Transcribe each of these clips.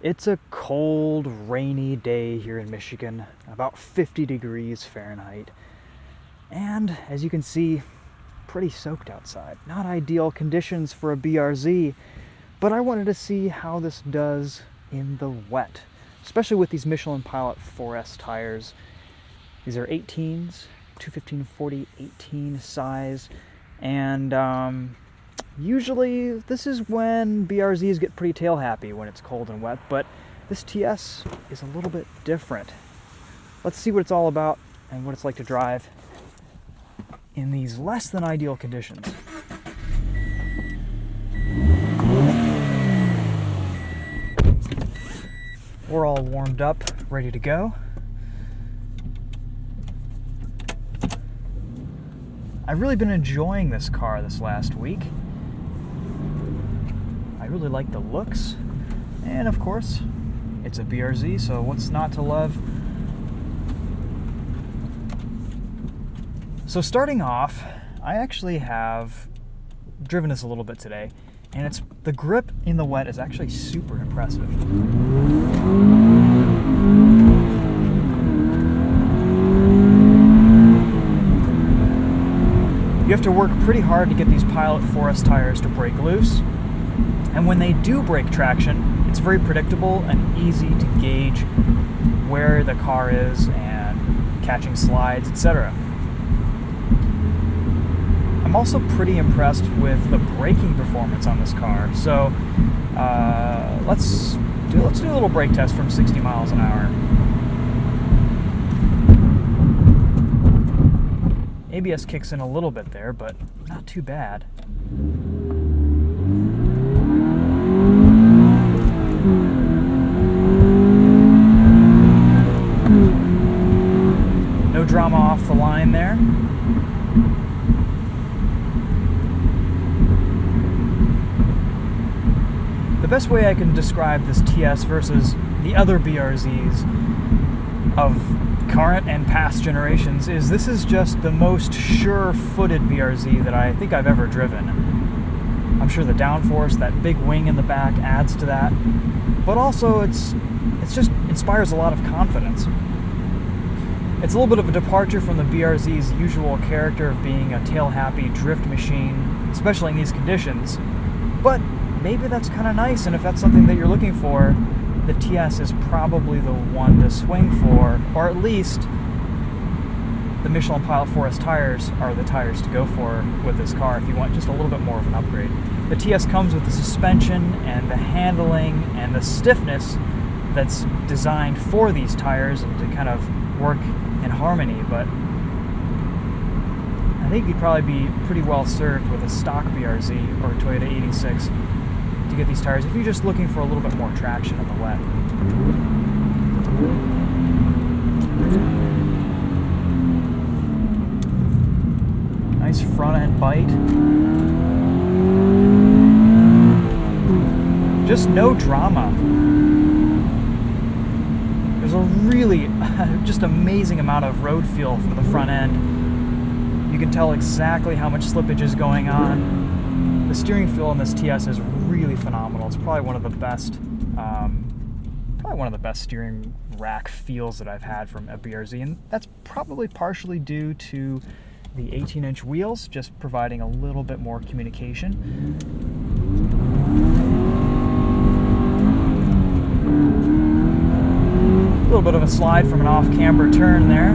It's a cold, rainy day here in Michigan, about 50 degrees Fahrenheit. And as you can see, pretty soaked outside. Not ideal conditions for a BRZ, but I wanted to see how this does in the wet, especially with these Michelin Pilot 4S tires. These are 18s, 215/40 18 size, and usually this is when BRZs get pretty tail happy when it's cold and wet, but this TS is a little bit different. Let's see what it's all about and what it's like to drive in these less than ideal conditions. We're all warmed up, ready to go. I've really been enjoying this car this last week. I really like the looks, and of course, it's a BRZ, so what's not to love? So starting off, I actually have driven this a little bit today, and the grip in the wet is actually super impressive. You have to work pretty hard to get these Pilot 4S tires to break loose. And when they do break traction, it's very predictable and easy to gauge where the car is and catching slides, etc. I'm also pretty impressed with the braking performance on this car. So let's do a little brake test from 60 miles an hour. ABS kicks in a little bit there, but not too bad. No drama off the line there. The best way I can describe this TS versus the other BRZs of current and past generations is this is just the most sure-footed BRZ that I think I've ever driven. I'm sure the downforce, that big wing in the back, adds to that, but also it's just inspires a lot of confidence. It's a little bit of a departure from the BRZ's usual character of being a tail-happy drift machine, especially in these conditions, but maybe that's kind of nice, and if that's something that you're looking for, the TS is probably the one to swing for, or at least the Michelin Pilot 4S tires are the tires to go for with this car if you want just a little bit more of an upgrade. The TS comes with the suspension and the handling and the stiffness that's designed for these tires and to kind of work in harmony, but I think you'd probably be pretty well served with a stock BRZ or a Toyota 86 to get these tires if you're just looking for a little bit more traction in the wet. Nice front end bite. Just no drama. There's a really just amazing amount of road feel from the front end. You can tell exactly how much slippage is going on. The steering feel in this TS is really phenomenal. It's probably one of the best steering rack feels that I've had from a BRZ, and that's probably partially due to the 18-inch wheels, just providing a little bit more communication. A little bit of a slide from an off-camber turn there.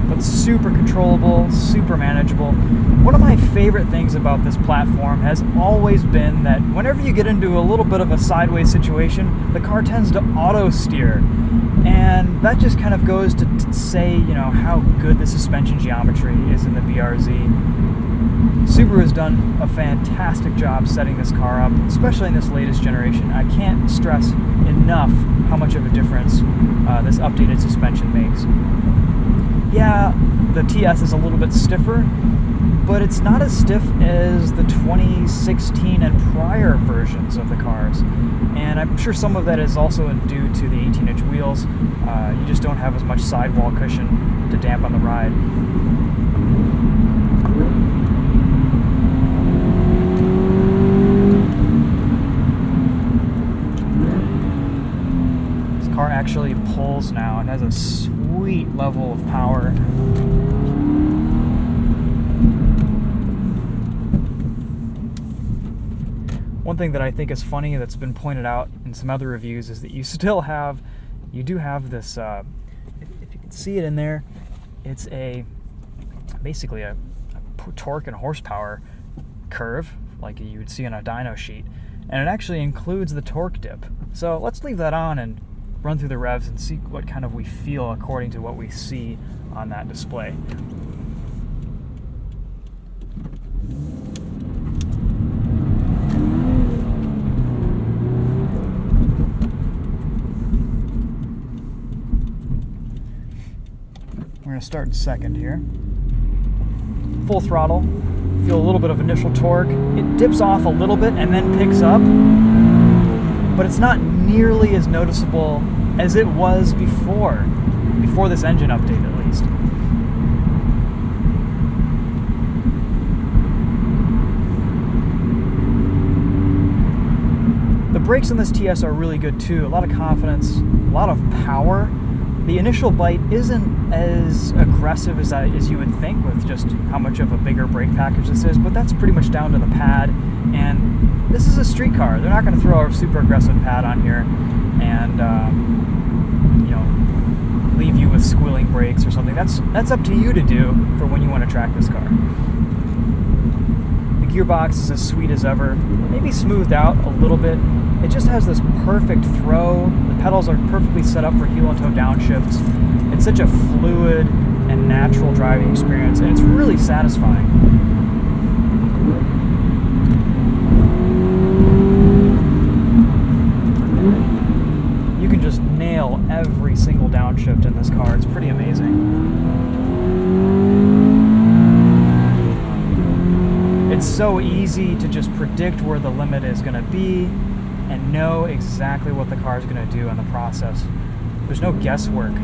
But super controllable, super manageable. One of my favorite things about this platform has always been that whenever you get into a little bit of a sideways situation, the car tends to auto-steer. And that just kind of goes to say, you know, how good the suspension geometry is in the BRZ. Subaru has done a fantastic job setting this car up, especially in this latest generation. I can't stress enough how much of a difference this updated suspension makes. Yeah, the TS is a little bit stiffer, but it's not as stiff as the 2016 and prior versions of the cars. And I'm sure some of that is also due to the 18-inch wheels. You just don't have as much sidewall cushion to dampen the ride. hills now. It has a sweet level of power. One thing that I think is funny that's been pointed out in some other reviews is that you do have this, if you can see it in there, it's basically a torque and horsepower curve like you would see on a dyno sheet, and it actually includes the torque dip. So let's leave that on and run through the revs and see what kind of we feel according to what we see on that display. We're going to start in second here. Full throttle. Feel a little bit of initial torque. It dips off a little bit and then picks up, but it's not nearly as noticeable as it was before this engine update at least. The brakes on this TS are really good too. A lot of confidence, a lot of power. The initial bite isn't as aggressive as you would think with just how much of a bigger brake package this is, but that's pretty much down to the pad. And this is a street car. They're not going to throw a super aggressive pad on here and leave you with squealing brakes or something. That's up to you to do for when you want to track this car. The gearbox is as sweet as ever, maybe smoothed out a little bit. It just has this perfect throw. The pedals are perfectly set up for heel and toe downshifts. It's such a fluid and natural driving experience, and it's really satisfying. You can just nail every single downshift in this car. It's pretty amazing. It's so easy to just predict where the limit is going to be and know exactly what the car is going to do in the process. There's no guesswork.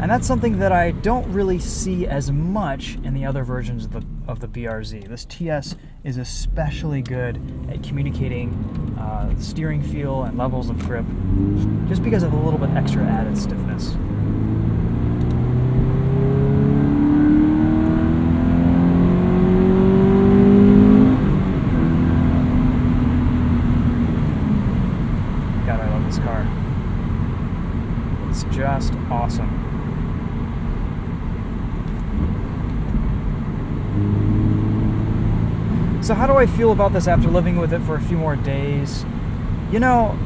And that's something that I don't really see as much in the other versions of the BRZ. This TS is especially good at communicating steering feel and levels of grip just because of a little bit extra added stiffness. Car. It's just awesome. So how do I feel about this after living with it for a few more days? You know,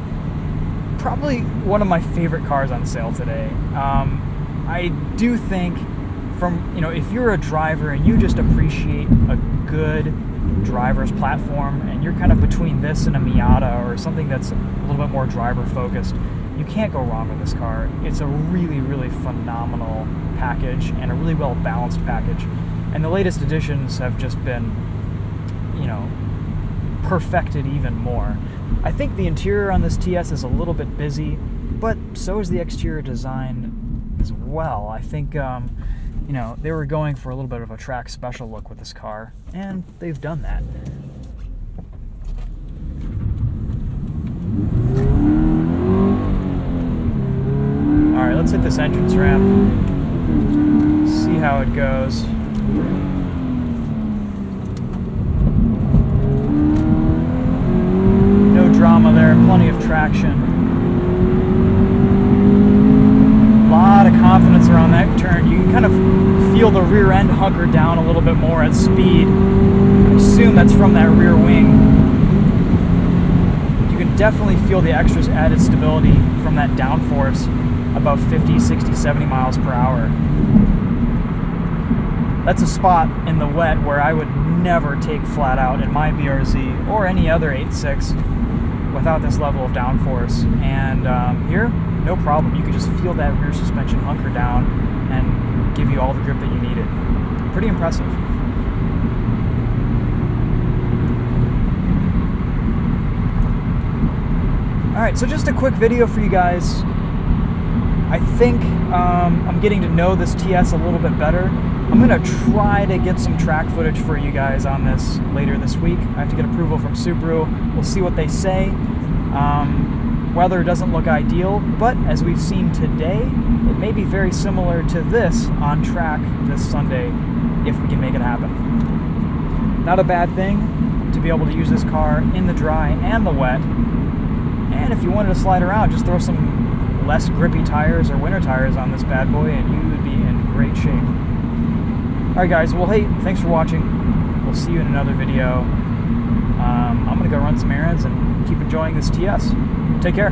probably one of my favorite cars on sale today. I do think if you're a driver and you just appreciate a good driver's platform and you're kind of between this and a Miata or something that's a little bit more driver focused, you can't go wrong with this car. It's a really, really phenomenal package and a really well balanced package. And the latest editions have just been, perfected even more. I think the interior on this TS is a little bit busy, but so is the exterior design as well. I think they were going for a little bit of a track special look with this car, and they've done that. All right, let's hit this entrance ramp, see how it goes. No drama there, plenty of traction. A lot of confidence around that turn. You can kind of feel the rear end hunker down a little bit more at speed. I assume that's from that rear wing. You can definitely feel the extra added stability from that downforce above 50, 60, 70 miles per hour. That's a spot in the wet where I would never take flat out in my BRZ or any other 8.6 without this level of downforce. And here, no problem. You can just feel that rear suspension hunker down and give you all the grip that you needed. Pretty impressive. All right, so just a quick video for you guys. I think I'm getting to know this TS a little bit better. I'm gonna try to get some track footage for you guys on this later this week. I have to get approval from Subaru. We'll see what they say. Weather doesn't look ideal, but as we've seen today, it may be very similar to this on track this Sunday if we can make it happen. Not a bad thing to be able to use this car in the dry and the wet. And if you wanted to slide around, just throw some less grippy tires or winter tires on this bad boy and you would be in great shape. Alright guys, well hey, thanks for watching. We'll see you in another video. I'm going to go run some errands and keep enjoying this TS. Take care.